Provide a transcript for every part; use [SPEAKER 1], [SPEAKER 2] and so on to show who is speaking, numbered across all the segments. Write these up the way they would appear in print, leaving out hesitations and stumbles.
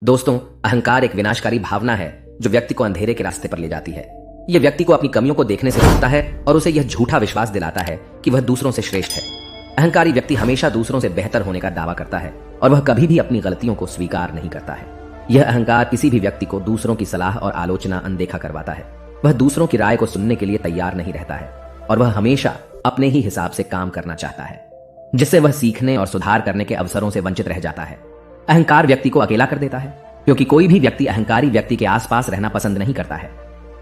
[SPEAKER 1] दोस्तों, अहंकार एक विनाशकारी भावना है जो व्यक्ति को अंधेरे के रास्ते पर ले जाती है। यह व्यक्ति को अपनी कमियों को देखने से रोकता है और उसे यह झूठा विश्वास दिलाता है कि वह दूसरों से श्रेष्ठ है। अहंकारी व्यक्ति हमेशा दूसरों से बेहतर होने का दावा करता है और वह कभी भी अपनी गलतियों को स्वीकार नहीं करता है। यह अहंकार किसी भी व्यक्ति को दूसरों की सलाह और आलोचना अनदेखा करवाता है। वह दूसरों की राय को सुनने के लिए तैयार नहीं रहता है और वह हमेशा अपने ही हिसाब से काम करना चाहता है, जिससे वह सीखने और सुधार करने के अवसरों से वंचित रह जाता है। अहंकार व्यक्ति को अकेला कर देता है, क्योंकि कोई भी व्यक्ति अहंकारी व्यक्ति के आसपास रहना पसंद नहीं करता है।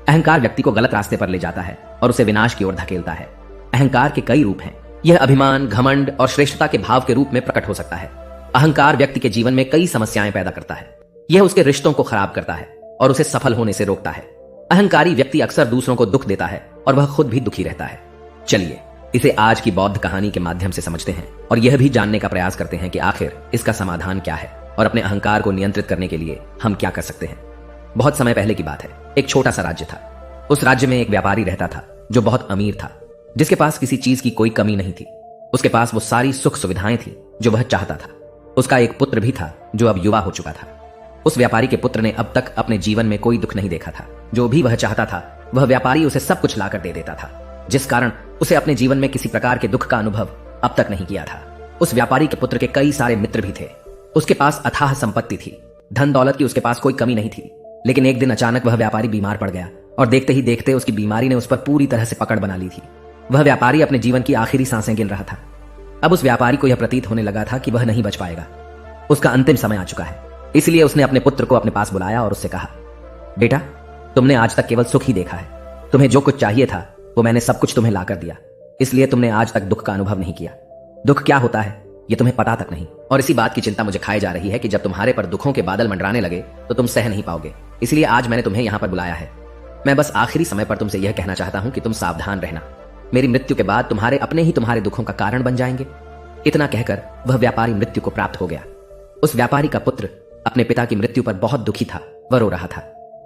[SPEAKER 1] अहंकार व्यक्ति को गलत रास्ते पर ले जाता है और उसे विनाश की ओर धकेलता है। अहंकार के कई रूप हैं। यह अभिमान, घमंड और श्रेष्ठता के भाव के रूप में प्रकट हो सकता है। अहंकार व्यक्ति के जीवन में कई समस्याएं पैदा करता है। यह उसके रिश्तों को खराब करता है और उसे सफल होने से रोकता है। अहंकारी व्यक्ति अक्सर दूसरों को दुख देता है और वह खुद भी दुखी रहता है। चलिए इसे आज की बौद्ध कहानी के माध्यम से समझते हैं और यह भी जानने का प्रयास करते हैं कि आखिर इसका समाधान क्या है और अपने अहंकार को नियंत्रित करने के लिए हम क्या कर सकते हैं। बहुत समय पहले की बात है। एक छोटा सा राज्य था। उस राज्य में एक व्यापारी रहता था जो बहुत अमीर था, जिसके पास किसी चीज की कोई कमी नहीं थी। उसके पास वो सारी सुख सुविधाएं थी जो वह चाहता था। उसका एक पुत्र भी था जो अब युवा हो चुका था। उस व्यापारी के पुत्र ने अब तक अपने जीवन में कोई दुख नहीं देखा था। जो भी वह चाहता था वह व्यापारी उसे सब कुछ लाकर दे देता था, जिस कारण उसे अपने जीवन में किसी प्रकार के दुख का अनुभव अब तक नहीं किया था। उस व्यापारी के पुत्र के कई सारे मित्र भी थे। उसके पास अथाह संपत्ति थी, धन दौलत की उसके पास कोई कमी नहीं थी। लेकिन एक दिन अचानक वह व्यापारी बीमार पड़ गया और देखते ही देखते उसकी बीमारी ने उस पर पूरी तरह से पकड़ बना ली थी। वह व्यापारी अपने जीवन की आखिरी सांसें गिन रहा था। अब उस व्यापारी को यह प्रतीत होने लगा था कि वह नहीं बच पाएगा। उसका अंतिम समय आ चुका है। इसलिए उसने अपने पुत्र को अपने पास बुलाया और उससे कहा, बेटा, तुमने आज तक केवल सुख ही देखा है। तुम्हें जो कुछ चाहिए था वो मैंने सब कुछ तुम्हें लाकर दिया, इसलिए तुमने आज तक दुख का अनुभव नहीं किया। दुख क्या होता है ये तुम्हें पता तक नहीं, और इसी बात की चिंता मुझे खाई जा रही है कि जब तुम्हारे पर दुखों के बादल मंडराने लगे तो तुम सह नहीं पाओगे। इसलिए आज मैंने तुम्हें यहां पर बुलाया है। मैं बस आखिरी समय पर तुमसे यह कहना चाहता हूं कि तुम सावधान रहना। मेरी मृत्यु के बाद तुम्हारे अपने ही तुम्हारे दुखों का कारण बन जाएंगे। इतना कहकर वह व्यापारी मृत्यु को प्राप्त हो गया। उस व्यापारी का पुत्र अपने पिता की मृत्यु पर बहुत दुखी था, वह रो रहा था।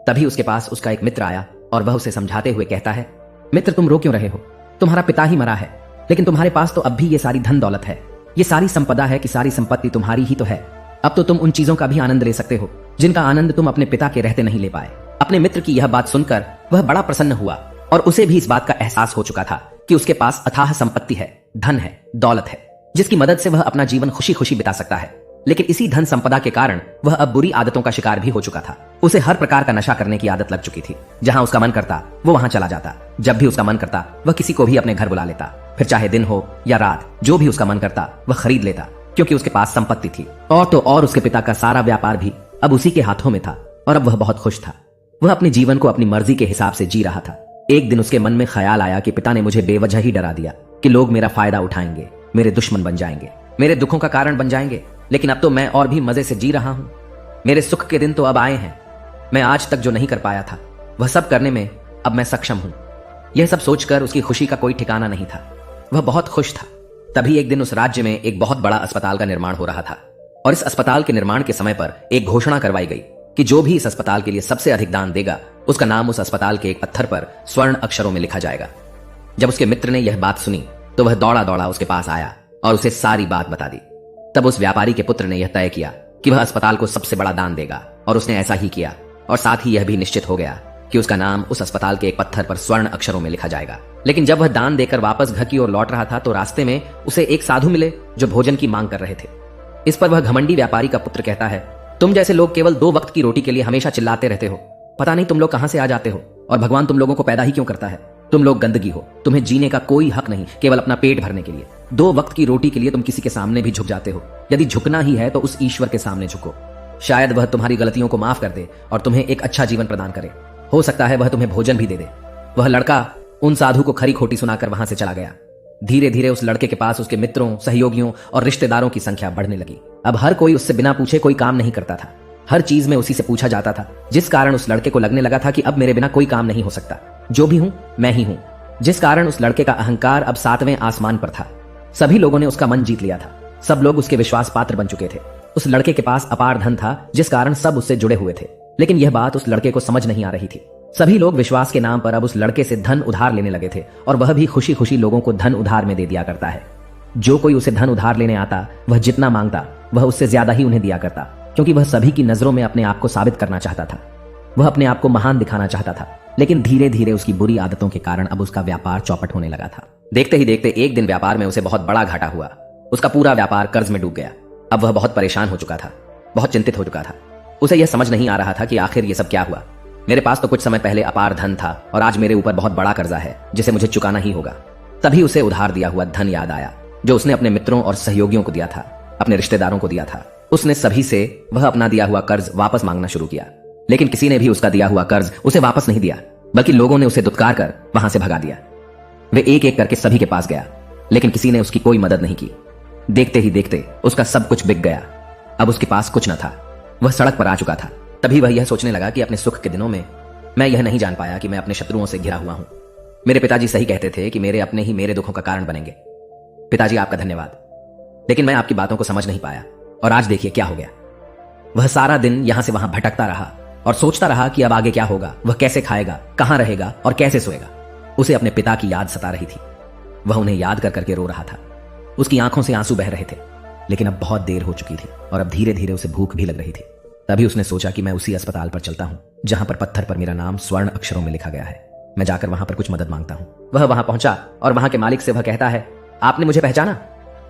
[SPEAKER 1] तभी उसके पास उसका एक मित्र आया और वह उसे समझाते हुए कहता है, मित्र, तुम रो क्यों रहे हो? तुम्हारा पिता ही मरा है, लेकिन तुम्हारे पास तो अब भी ये सारी धन दौलत है, ये सारी संपदा है कि सारी संपत्ति तुम्हारी ही तो है। अब तो तुम उन चीजों का भी आनंद ले सकते हो जिनका आनंद तुम अपने पिता के रहते नहीं ले पाए। अपने मित्र की यह बात सुनकर वह बड़ा प्रसन्न हुआ और उसे भी इस बात का एहसास हो चुका था कि उसके पास अथाह संपत्ति है, धन है, दौलत है, जिसकी मदद से वह अपना जीवन खुशी खुशी बिता सकता है। लेकिन इसी धन संपदा के कारण वह अब बुरी आदतों का शिकार भी हो चुका था। उसे हर प्रकार का नशा करने की आदत लग चुकी थी। जहां उसका मन करता वो वहां चला जाता। जब भी उसका मन करता वह किसी को भी अपने घर बुला लेता। फिर चाहे दिन हो या रात, जो भी उसका मन करता वह खरीद लेता, क्योंकि उसके पास संपत्ति थी। और तो और उसके पिता का सारा व्यापार भी अब उसी के हाथों में था और अब वह बहुत खुश था। वह अपने जीवन को अपनी मर्जी के हिसाब से जी रहा था। एक दिन उसके मन में ख्याल आया कि पिता ने मुझे बेवजह ही डरा दिया कि लोग मेरा फायदा उठाएंगे, मेरे दुश्मन बन जाएंगे, मेरे दुखों का कारण बन जाएंगे। लेकिन अब तो मैं और भी मजे से जी रहा हूं। मेरे सुख के दिन तो अब आए हैं। मैं आज तक जो नहीं कर पाया था वह सब करने में अब मैं सक्षम हूं। यह सब सोचकर उसकी खुशी का कोई ठिकाना नहीं था। वह बहुत खुश था। तभी एक दिन उस राज्य में एक बहुत बड़ा अस्पताल का निर्माण हो रहा था और इस अस्पताल के निर्माण के समय पर एक घोषणा करवाई गई कि जो भी इस अस्पताल के लिए सबसे अधिक दान देगा उसका नाम उस अस्पताल के एक पत्थर पर स्वर्ण अक्षरों में लिखा जाएगा। जब उसके मित्र ने यह बात सुनी तो वह दौड़ा दौड़ा उसके पास आया और उसे सारी बात बता दी। तब उस व्यापारी के पुत्र ने यह तय किया कि वह अस्पताल को सबसे बड़ा दान देगा और उसने ऐसा ही किया। और साथ ही यह भी निश्चित हो गया कि उसका नाम उस अस्पताल के एक पत्थर पर स्वर्ण अक्षरों में लिखा जाएगा। लेकिन जब वह दान देकर वापस घर की ओर लौट रहा था तो रास्ते में उसे एक साधु मिले जो भोजन की मांग कर रहे थे। इस पर वह घमंडी व्यापारी का पुत्र कहता है, तुम जैसे लोग केवल 2 वक्त की रोटी के लिए हमेशा चिल्लाते रहते हो। पता नहीं तुम लोग कहां से आ जाते हो और भगवान तुम लोगों को पैदा ही क्यों करता है। तुम लोग गंदगी हो, तुम्हें जीने का कोई हक नहीं, केवल अपना पेट भरने के लिए। 2 वक्त की रोटी के लिए तुम किसी के सामने भी झुक जाते हो। यदि झुकना ही है तो उस ईश्वर के सामने झुको। शायद वह तुम्हारी गलतियों को माफ कर दे और तुम्हें एक अच्छा जीवन प्रदान करे। हो सकता है वह तुम्हें भोजन भी दे दे। वह लड़का उन साधु को खरी खोटी सुनाकर वहां से चला गया। धीरे धीरे उस लड़के के पास उसके मित्रों, सहयोगियों और रिश्तेदारों की संख्या बढ़ने लगी। अब हर कोई उससे बिना पूछे कोई काम नहीं करता था। हर चीज में उसी से पूछा जाता था, जिस कारण उस लड़के को लगने लगा था कि अब मेरे बिना कोई काम नहीं हो सकता। जो भी हूं मैं ही हूं। जिस कारण उस लड़के का अहंकार अब 7वें आसमान पर था। सभी लोगों ने उसका मन जीत लिया था। सब लोग उसके विश्वास पात्र बन चुके थे। उस लड़के के पास अपार धन था, जिस कारण सब उससे जुड़े हुए थे। लेकिन यह बात उस लड़के को समझ नहीं आ रही थी। सभी लोग विश्वास के नाम पर अब उस लड़के से धन उधार लेने लगे थे और वह भी खुशी खुशी लोगों को धन उधार में दे दिया करता है। जो कोई उसे धन उधार लेने आता वह जितना मांगता वह उससे ज्यादा ही उन्हें दिया करता। क्योंकि वह सभी की नजरों में अपने आप को साबित करना चाहता था। वह अपने आप को महान दिखाना चाहता था, लेकिन धीरे धीरे उसकी बुरी आदतों के कारण अब उसका व्यापार चौपट होने लगा था। देखते ही देखते एक दिन व्यापार में उसे बहुत बड़ा घाटा हुआ। उसका पूरा व्यापार कर्ज में डूब गया। अब वह बहुत परेशान हो चुका था, बहुत चिंतित हो चुका था। उसे यह समझ नहीं आ रहा था कि आखिर ये सब क्या हुआ। मेरे पास तो कुछ समय पहले अपार धन था और आज मेरे ऊपर बहुत बड़ा कर्जा है जिसे मुझे चुकाना ही होगा। तभी उसे उधार दिया हुआ धन याद आया, जो उसने अपने मित्रों और सहयोगियों को दिया था, अपने रिश्तेदारों को दिया था। उसने सभी से वह अपना दिया हुआ कर्ज वापस मांगना शुरू किया, लेकिन किसी ने भी उसका दिया हुआ कर्ज उसे वापस नहीं दिया, बल्कि लोगों ने उसे दुत्कार कर वहां से भगा दिया। वे एक एक करके सभी के पास गया, लेकिन किसी ने उसकी कोई मदद नहीं की। देखते ही देखते उसका सब कुछ बिक गया। अब उसके पास कुछ न था, वह सड़क पर आ चुका था। तभी वह यह सोचने लगा कि अपने सुख के दिनों में मैं यह नहीं जान पाया कि मैं अपने शत्रुओं से घिरा हुआ हूं। मेरे पिताजी सही कहते थे कि मेरे अपने ही मेरे दुखों का कारण बनेंगे। पिताजी आपका धन्यवाद, लेकिन मैं आपकी बातों को समझ नहीं पाया और आज देखिए क्या हो गया। वह सारा दिन यहां से वहां भटकता रहा और सोचता रहा कि अब आगे क्या होगा, वह कैसे खाएगा, कहां रहेगा और कैसे सोएगा। उसे अपने पिता की याद सता रही थी। वह उन्हें याद कर करके रो रहा था। उसकी आंखों से आंसू बह रहे थे, लेकिन अब बहुत देर हो चुकी थी और अब धीरे धीरे उसे भूख भी लग रही थी। तभी उसने सोचा कि मैं उसी अस्पताल पर चलता हूं जहां पर पत्थर पर मेरा नाम स्वर्ण अक्षरों में लिखा गया है। मैं जाकर वहां पर कुछ मदद मांगता हूं। वह वहां पहुंचा और वहां के मालिक से वह कहता है, आपने मुझे पहचाना?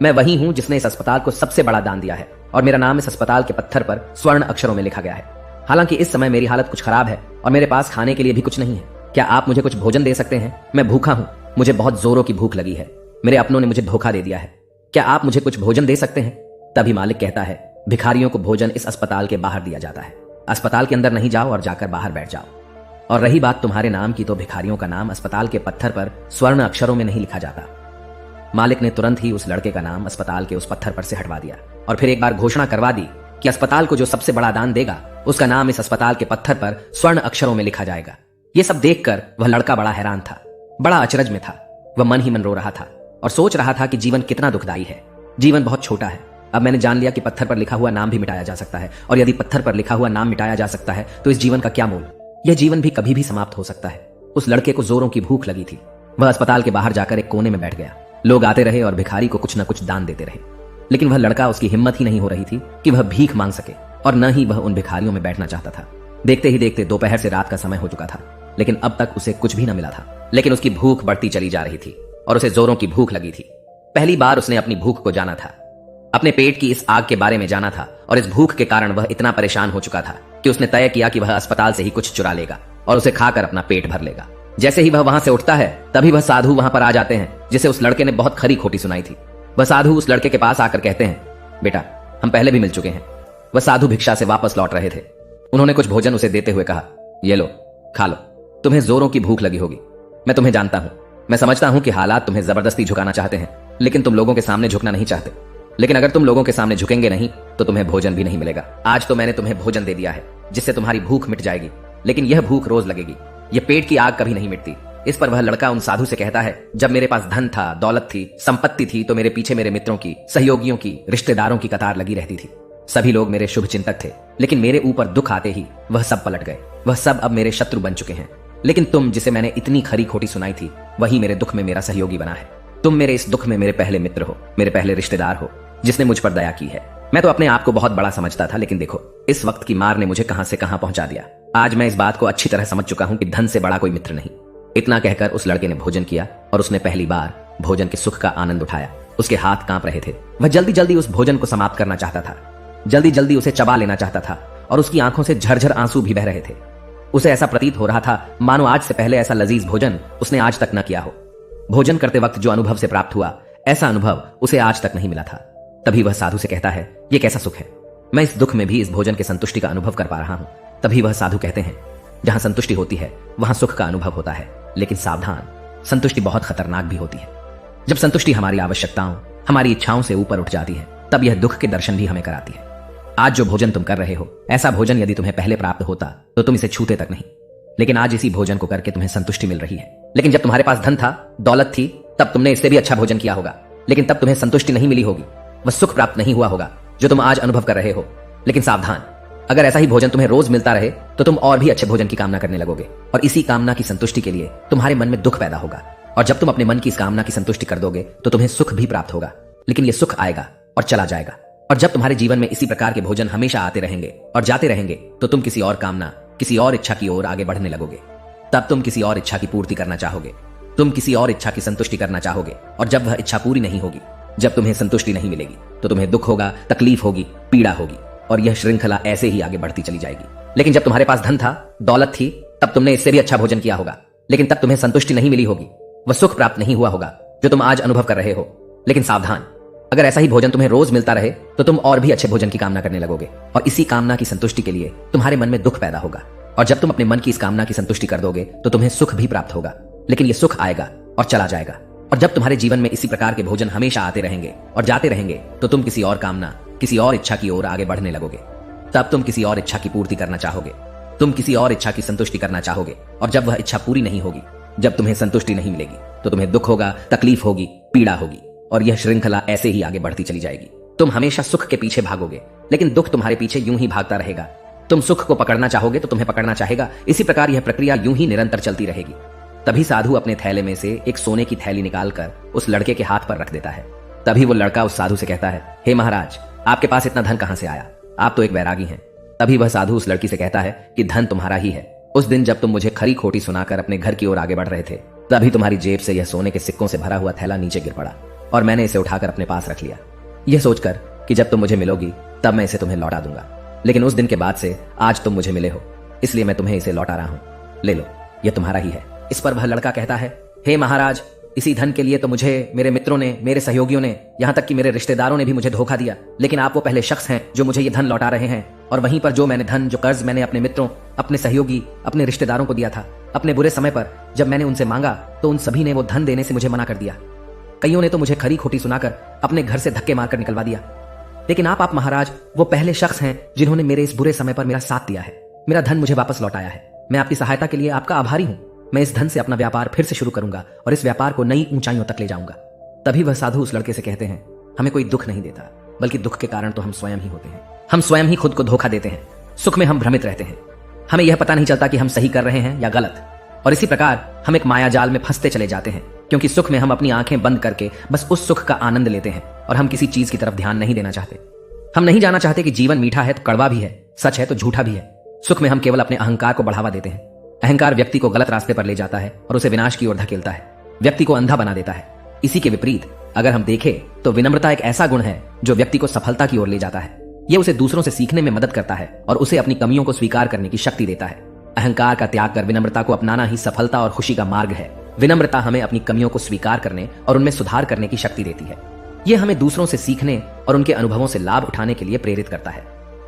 [SPEAKER 1] मैं वही हूं जिसने इस अस्पताल को सबसे बड़ा दान दिया है और मेरा नाम इस अस्पताल के पत्थर पर स्वर्ण अक्षरों में लिखा गया है। हालांकि इस समय मेरी हालत कुछ खराब है और मेरे पास खाने के लिए भी कुछ नहीं है। क्या आप मुझे कुछ भोजन दे सकते हैं? मैं भूखा हूं, मुझे बहुत जोरों की भूख लगी है। मेरे अपनों ने मुझे धोखा दे दिया है। क्या आप मुझे कुछ भोजन दे सकते हैं? तभी मालिक कहता है, भिखारियों को भोजन इस अस्पताल के बाहर दिया जाता है। अस्पताल के अंदर नहीं जाओ और जाकर बाहर बैठ जाओ। और रही बात तुम्हारे नाम की, तो भिखारियों का नाम अस्पताल के पत्थर पर स्वर्ण अक्षरों में नहीं लिखा जाता। मालिक ने तुरंत ही उस लड़के का नाम अस्पताल के उस पत्थर पर से हटवा दिया और फिर एक बार घोषणा करवा दी कि अस्पताल को जो सबसे बड़ा दान देगा उसका नाम इस अस्पताल के पत्थर पर स्वर्ण अक्षरों में लिखा जाएगा। यह सब देखकर वह लड़का बड़ा हैरान था, बड़ा अचरज में था। वह मन ही मन रो रहा था और सोच रहा था कि जीवन कितना दुखदाई है। जीवन बहुत छोटा है। अब मैंने जान लिया कि पत्थर पर लिखा हुआ नाम भी मिटाया जा सकता है, और यदि पत्थर पर लिखा हुआ नाम मिटाया जा सकता है तो इस जीवन का क्या मोल? यह जीवन भी कभी भी समाप्त हो सकता है। उस लड़के को जोरों की भूख लगी थी। वह अस्पताल के बाहर जाकर एक कोने में बैठ गया। लोग आते रहे और भिखारी को कुछ न कुछ दान देते रहे, लेकिन वह लड़का, उसकी हिम्मत ही नहीं हो रही थी कि वह भीख मांग सके, और न ही वह उन भिखारियों में बैठना चाहता था। देखते ही देखते दोपहर से रात का समय हो चुका था, लेकिन अब तक उसे कुछ भी न मिला था। लेकिन उसकी भूख बढ़ती चली जा रही थी और उसे जोरों की भूख लगी थी। पहली बार उसने अपनी भूख को जाना था, अपने पेट की इस आग के बारे में जाना था, और इस भूख के कारण वह इतना परेशान हो चुका था कि उसने तय किया कि वह अस्पताल से ही कुछ चुरा लेगा और उसे खाकर अपना पेट भर लेगा। जैसे ही वह वहां से उठता है, तभी वह साधु वहां पर आ जाते हैं जिसे उस लड़के ने बहुत खरी खोटी सुनाई थी। वह साधु उस लड़के के पास आकर कहते हैं, बेटा, हम पहले भी मिल चुके हैं। वह साधु भिक्षा से वापस लौट रहे थे। उन्होंने कुछ भोजन उसे देते हुए कहा, ये लो, खा लो, तुम्हें जोरों की भूख लगी होगी। मैं तुम्हें जानता हूं, मैं समझता हूं कि हालात तुम्हें जबरदस्ती झुकाना चाहते हैं, लेकिन तुम लोगों के सामने झुकना नहीं चाहते। लेकिन अगर तुम लोगों के सामने झुकेंगे नहीं तो तुम्हें भोजन भी नहीं मिलेगा। आज तो मैंने तुम्हें भोजन दे दिया है जिससे तुम्हारी भूख मिट जाएगी, लेकिन यह भूख रोज लगेगी। यह पेट की आग कभी नहीं मिटती। इस पर वह लड़का उन साधु से कहता है, जब मेरे पास धन था, दौलत थी, संपत्ति थी, तो मेरे पीछे मेरे मित्रों की, सहयोगियों की, रिश्तेदारों की कतार लगी रहती थी। सभी लोग मेरे शुभ चिंतक थे, लेकिन मेरे ऊपर दुख आते ही वह सब पलट गए। वह सब अब मेरे शत्रु बन चुके हैं। लेकिन तुम, जिसे मैंने इतनी खरी खोटी सुनाई थी, वही मेरे दुख में मेरा सहयोगी बना है। तुम मेरे इस दुख में मेरे पहले मित्र हो, मेरे पहले रिश्तेदार हो, जिसने मुझ पर दया की है। मैं तो अपने आप को बहुत बड़ा समझता था, लेकिन देखो, इस वक्त की मार ने मुझे कहां से कहां पहुंचा दिया। आज मैं इस बात को अच्छी तरह समझ चुका हूं कि धन से बड़ा कोई मित्र नहीं। इतना कहकर उस लड़के ने भोजन किया और उसने पहली बार भोजन के सुख का आनंद उठाया। उसके हाथ कांप रहे थे। वह जल्दी जल्दी उस भोजन को समाप्त करना चाहता था, जल्दी जल्दी उसे चबा लेना चाहता था, और उसकी आंखों से झरझर आंसू भी बह रहे थे। उसे ऐसा प्रतीत हो रहा था मानो आज से पहले ऐसा लजीज भोजन उसने आज तक न किया हो। भोजन करते वक्त जो अनुभव से प्राप्त हुआ, ऐसा अनुभव उसे आज तक नहीं मिला था। तभी वह साधु से कहता है, यह कैसा सुख है, मैं इस दुख में भी इस भोजन के संतुष्टि का अनुभव कर पा रहा हूं। तभी वह साधु कहते हैं, जहां संतुष्टि होती है वहां सुख का अनुभव होता है, लेकिन सावधान, संतुष्टि बहुत खतरनाक भी होती है। जब संतुष्टि हमारी आवश्यकताओं, हमारी इच्छाओं से ऊपर उठ जाती है, तब यह दुख के दर्शन भी हमें कराती है। आज जो भोजन तुम कर रहे हो, ऐसा भोजन यदि तुम्हें पहले प्राप्त होता तो तुम इसे छूते तक नहीं, लेकिन आज इसी भोजन को करके तुम्हें संतुष्टि मिल रही है। लेकिन जब तुम्हारे पास धन था, दौलत थी, तब तुमने इससे भी अच्छा भोजन किया होगा, लेकिन तब तुम्हें संतुष्टि नहीं मिली होगी, वह सुख प्राप्त नहीं हुआ होगा जो तुम आज अनुभव कर रहे हो। लेकिन सावधान, अगर ऐसा ही भोजन तुम्हें रोज मिलता रहे तो तुम और भी अच्छे भोजन की कामना करने लगोगे, और इसी कामना की संतुष्टि के लिए तुम्हारे मन में दुख पैदा होगा। और जब तुम अपने मन की इस कामना की संतुष्टि कर दोगे तो तुम्हें सुख भी प्राप्त होगा, लेकिन यह सुख आएगा और चला जाएगा, और जब तुम्हारे जीवन में इसी प्रकार के भोजन हमेशा आते रहेंगे और जाते रहेंगे तो तुम किसी और कामना, किसी और इच्छा की ओर आगे बढ़ने लगोगे। तब तुम किसी और इच्छा की पूर्ति करना चाहोगे, तुम किसी और इच्छा की संतुष्टि करना चाहोगे, और जब वह इच्छा पूरी नहीं होगी, जब तुम्हें संतुष्टि नहीं मिलेगी, तो तुम्हें दुख होगा, तकलीफ होगी, पीड़ा होगी, और यह श्रृंखला ऐसे ही आगे बढ़ती चली जाएगी। लेकिन जब तुम्हारे पास धन था, दौलत थी, तब तुमने इससे भी अच्छा भोजन किया होगा, लेकिन तब तुम्हें संतुष्टि नहीं मिली होगी, वह सुख प्राप्त नहीं हुआ होगा जो तुम आज अनुभव कर रहे हो। लेकिन सावधान, अगर ऐसा ही भोजन तुम्हें रोज मिलता रहे तो तुम और भी अच्छे भोजन की कामना करने लगोगे, और इसी कामना की संतुष्टि के लिए तुम्हारे मन में दुख पैदा होगा। और जब तुम अपने मन की इस कामना की संतुष्टि कर दोगे तो तुम्हें सुख भी प्राप्त होगा, लेकिन यह सुख आएगा और चला जाएगा। और जब तुम्हारे जीवन में इसी प्रकार के भोजन हमेशा आते रहेंगे और जाते रहेंगे तो तुम किसी और कामना, किसी और इच्छा की ओर आगे बढ़ने लगोगे। तब तुम किसी और इच्छा की पूर्ति करना चाहोगे, तुम किसी और इच्छा की संतुष्टि करना चाहोगे, और जब वह इच्छा पूरी नहीं होगी, जब तुम्हें संतुष्टि नहीं मिलेगी, तो तुम्हें दुख होगा, तकलीफ होगी, पीड़ा होगी, और यह श्रृंखला ऐसे ही आगे बढ़ती चली जाएगी। तुम हमेशा सुख के पीछे भागोगे, लेकिन दुख तुम्हारे पीछे यूं ही भागता रहेगा। तुम सुख को पकड़ना चाहोगे तो तुम्हें पकड़ना चाहेगा। इसी प्रकार यह प्रक्रिया यूं ही निरंतर चलती रहेगी। तभी साधु अपने थैले में से एक सोने की थैली निकालकर उस लड़के के हाथ पर रख देता है। तभी वो लड़का उस साधु से कहता है, हे महाराज, आपके पास इतना धन कहां से आया? आप तो एक वैरागी हैं। तभी वह साधु उस लड़की से कहता है कि धन तुम्हारा ही है। उस दिन जब तुम मुझे खरी खोटी सुनाकर अपने घर की ओर आगे बढ़ रहे थे, तभी तुम्हारी जेब से यह सोने के सिक्कों से भरा हुआ थैला नीचे गिर पड़ा, और मैंने इसे उठाकर अपने पास रख लिया, यह सोचकर कि जब तुम मुझे मिलोगी तब मैं इसे तुम्हें लौटा दूंगा। लेकिन उस दिन के बाद से आज तुम मुझे मिले हो, इसलिए मैं तुम्हें इसे लौटा रहा हूं। ले लो, यह तुम्हारा ही है। इस पर वह लड़का कहता है, हे महाराज, इसी धन के लिए तो मुझे मेरे मित्रों ने, मेरे सहयोगियों ने, यहां तक कि मेरे रिश्तेदारों ने भी मुझे धोखा दिया। लेकिन आप वो पहले शख्स हैं जो मुझे ये धन लौटा रहे हैं। और वहीं पर जो मैंने धन, जो कर्ज मैंने अपने मित्रों, अपने सहयोगी, अपने रिश्तेदारों को दिया था, अपने बुरे समय पर जब मैंने उनसे मांगा तो उन सभी ने वो धन देने से मुझे मना कर दिया। कईयों ने तो मुझे खरी खोटी सुनाकर अपने घर से धक्के मारकर निकलवा दिया। लेकिन आप महाराज वो पहले शख्स हैं जिन्होंने मेरे इस बुरे समय पर मेरा साथ दिया है, मेरा धन मुझे वापस लौटाया है। मैं आपकी सहायता के लिए आपका आभारी हूं। मैं इस धन से अपना व्यापार फिर से शुरू करूंगा और इस व्यापार को नई ऊंचाइयों तक ले जाऊंगा। तभी वह साधु उस लड़के से कहते हैं, हमें कोई दुख नहीं देता, बल्कि दुख के कारण तो हम स्वयं ही होते हैं। हम स्वयं ही खुद को धोखा देते हैं। सुख में हम भ्रमित रहते हैं, हमें यह पता नहीं चलता कि हम सही कर रहे हैं या गलत। और इसी प्रकार हम एक माया जाल में फंसते चले जाते हैं, क्योंकि सुख में हम अपनी आंखें बंद करके बस उस सुख का आनंद लेते हैं और हम किसी चीज की तरफ ध्यान नहीं देना चाहते। हम नहीं जाना चाहते कि जीवन मीठा है तो कड़वा भी है, सच है तो झूठा भी है। सुख में हम केवल अपने अहंकार को बढ़ावा देते हैं। अहंकार व्यक्ति को गलत रास्ते पर ले जाता है और उसे विनाश की ओर धकेलता है, व्यक्ति को अंधा बना देता है। इसी के विपरीत अगर हम देखें तो विनम्रता एक ऐसा गुण है जो व्यक्ति को सफलता की ओर ले जाता है। यह उसे दूसरों से सीखने में मदद करता है और उसे अपनी कमियों को स्वीकार करने की शक्ति देता है। अहंकार का त्याग कर विनम्रता को अपनाना ही सफलता और खुशी का मार्ग है। विनम्रता हमें अपनी कमियों को स्वीकार करने और उनमें सुधार करने की शक्ति देती है। यह हमें दूसरों से सीखने और उनके अनुभवों से लाभ उठाने के लिए प्रेरित करता है।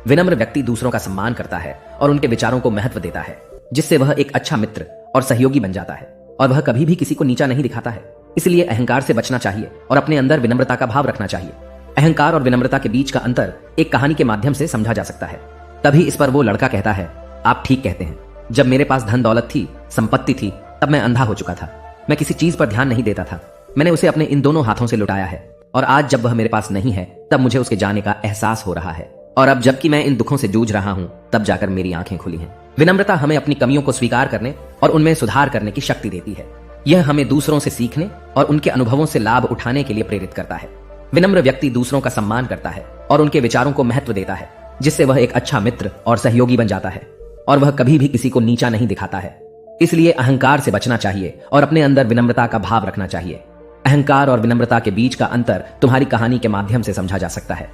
[SPEAKER 1] विनम्र व्यक्ति दूसरों का सम्मान करता है और उनके विचारों को महत्व देता है, जिससे वह एक अच्छा मित्र और सहयोगी बन जाता है, और वह कभी भी किसी को नीचा नहीं दिखाता है। इसलिए अहंकार से बचना चाहिए और अपने अंदर विनम्रता का भाव रखना चाहिए। अहंकार और विनम्रता के बीच का अंतर एक कहानी के माध्यम से समझा जा सकता है। तभी इस पर वो लड़का कहता है, आप ठीक कहते हैं। जब मेरे पास धन दौलत थी, संपत्ति थी, तब मैं अंधा हो चुका था। मैं किसी चीज पर ध्यान नहीं देता था। मैंने उसे अपने इन दोनों हाथों से लुटाया है, और आज जब वह मेरे पास नहीं है तब मुझे उसके जाने का एहसास हो रहा है। और अब जबकि मैं इन दुखों से जूझ रहा हूं, तब जाकर मेरी आंखें खुली हैं। विनम्रता हमें अपनी कमियों को स्वीकार करने और उनमें सुधार करने की शक्ति देती है। यह हमें दूसरों से सीखने और उनके अनुभवों से लाभ उठाने के लिए प्रेरित करता है। विनम्र व्यक्ति दूसरों का सम्मान करता है और उनके विचारों को महत्व देता है, जिससे वह एक अच्छा मित्र और सहयोगी बन जाता है, और वह कभी भी किसी को नीचा नहीं दिखाता है। इसलिए अहंकार से बचना चाहिए और अपने अंदर विनम्रता का भाव रखना चाहिए। अहंकार और विनम्रता के बीच का अंतर तुम्हारी कहानी के माध्यम से समझा जा सकता है।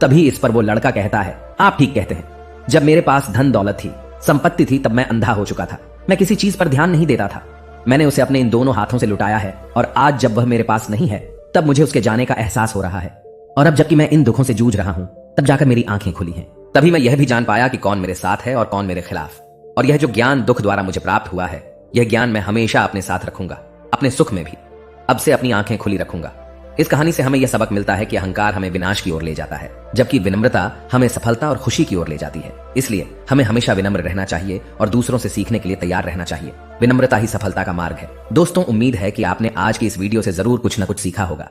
[SPEAKER 1] तभी इस पर वो लड़का कहता है, आप ठीक कहते हैं। जब मेरे पास धन दौलत थी, संपत्ति थी, तब मैं अंधा हो चुका था। मैं किसी चीज पर ध्यान नहीं देता था। मैंने उसे अपने इन दोनों हाथों से लुटाया है, और आज जब वह मेरे पास नहीं है तब मुझे उसके जाने का एहसास हो रहा है। और अब जबकि मैं इन दुखों से जूझ रहा हूं, तब जाकर मेरी आंखें खुली हैं। तभी मैं यह भी जान पाया कि कौन मेरे साथ है और कौन मेरे खिलाफ। और यह जो ज्ञान दुख द्वारा मुझे प्राप्त हुआ है, यह ज्ञान मैं हमेशा अपने साथ रखूंगा, अपने सुख में भी। अब से अपनी आंखें खुली रखूंगा। इस कहानी से हमें यह सबक मिलता है कि अहंकार हमें विनाश की ओर ले जाता है, जबकि विनम्रता हमें सफलता और खुशी की ओर ले जाती है। इसलिए हमें हमेशा विनम्र रहना चाहिए और दूसरों से सीखने के लिए तैयार रहना चाहिए। विनम्रता ही सफलता का मार्ग है। दोस्तों, उम्मीद है कि आपने आज की इस वीडियो से जरूर कुछ न कुछ सीखा होगा।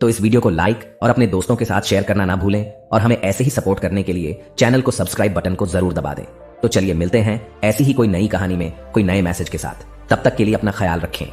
[SPEAKER 1] तो इस वीडियो को लाइक और अपने दोस्तों के साथ शेयर करना ना भूलें, और हमें ऐसे ही सपोर्ट करने के लिए चैनल को सब्सक्राइब बटन को जरूर दबा दें। तो चलिए मिलते हैं ऐसी ही कोई नई कहानी में कोई नए मैसेज के साथ। तब तक के लिए अपना ख्याल रखें।